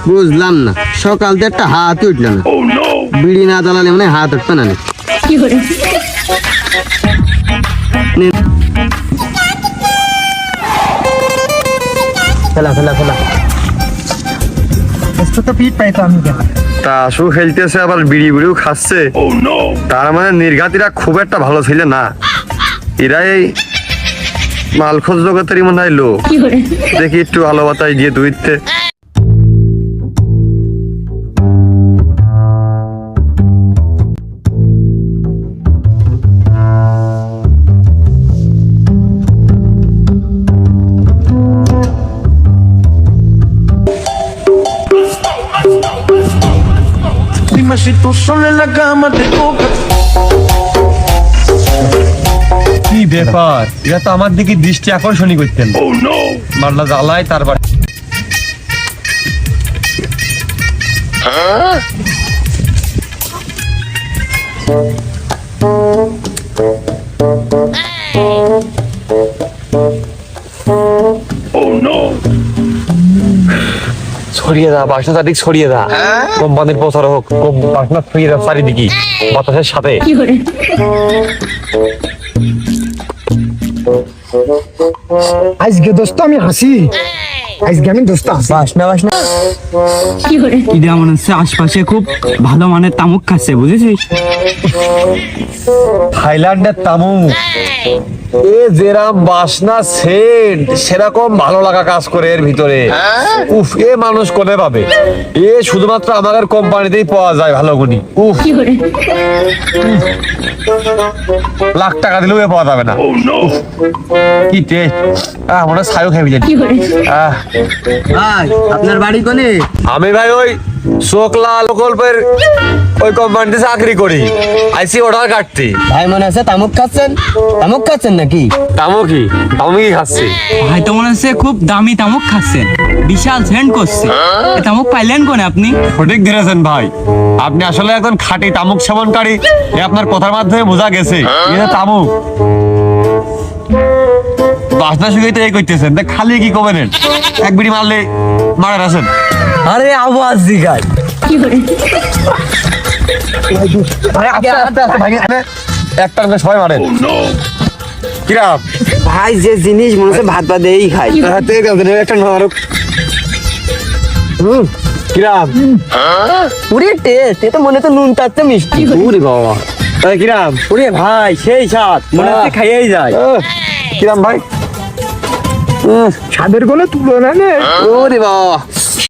বুঝলাম না, সকাল থেকে একটা হাত উঠল না। বিড়ি না জ্বালালে মানে হাত উঠবে না। ফেলা ফেলা ফেলা তো পিট পাইতো আমি কেন তা আসু খেলতেছে আবার বিড়ি বিড়িও খাচ্ছে। তার মানে নির্ঘাতিরা খুব একটা ভালো ছিল না। এরা এই মালখোঁজ জগতেরই মনে হয় লোক। দেখি একটু ভালো বাতায় গিয়ে দুইতে। Si tú solo en la cama te toca. কি ব্যাপার, এরা তো আমার দিকে দৃষ্টি আকর্ষণই করতেন। মারলা জ্বালায় তারপর ছড়িয়ে দা বাসনা চারিদিক ছড়িয়ে দা। কোম্পানির প্রচার হোক, বাসনা ছড়িয়ে দা চারিদিকে বাতাসের সাথে। আজকে দোস্ত আমি হাসি, আজকে আমি দোস্ত হাসি। বাসনা বাসনা ইদা মনে হচ্ছে আশপাশে খুব ভালো মানের তামুক খাচ্ছে, বুঝেছিস? থাইল্যান্ডের তামুক এ যেরকম বাসনা সেন্ট সেরকম ভালো লাগা কাজ করে এর ভিতরে। উফ, এ মানুষ কোনে পাবে? এ শুধুমাত্র আমাদের কোম্পানিতেই পাওয়া যায় ভালো গুণী। উফ, লাখ টাকা দিলেও এ পাওয়া যাবে না। উফ, কি টেস্ট! মনে হয় ছায়ও খেয়ে যাচ্ছি। ভাই আপনার বাড়ি কোনে? আমি ভাই ওই শোকলা প্রকল্পের ওই কোম্পানিতে চাকরি করি, আইসি অর্ডার কাটতে। ভাই মনে আছে তামুক খাচ্ছেন? তামুক খাচ্ছেন নাকি? তামুকি তামুকি খাচ্ছি। ভাই তো মনে হচ্ছে খুব দামি তামুক খাচ্ছেন, বিশাল সেন্ট করছে। এ তামুক পাইলেন কোনে আপনি? সঠিক ধরেছেন ভাই, আপনি আসলে একজন খাঁটি তামুক সেবনকারী। এ আপনার কথার মাধ্যমে বোঝা গেছে। এটা তামুক বাসনা শুকিয়ে তো এই করতেছেন, দেখ খালি কি কবেন? এক বিড়ি মারলে মারা আছেন। আরে আওয়াজ দিগাই একটা সবাই মারেন। কিরাম ভাই, যে জিনিস মনে হচ্ছে ভাত ভাত এই খাই। একটা মারুক। কিরাম পুরি টেস্ট, এ তো মনে তো নুন তাতে মিষ্টি। ওরে বাবা, কিরাম ওরে ভাই সেই স্বাদ, মনে হচ্ছে খাইয়েই যায়। কিরাম ভাই, স্বাদের কোনো তুলনা নেই। ওরে বাবা,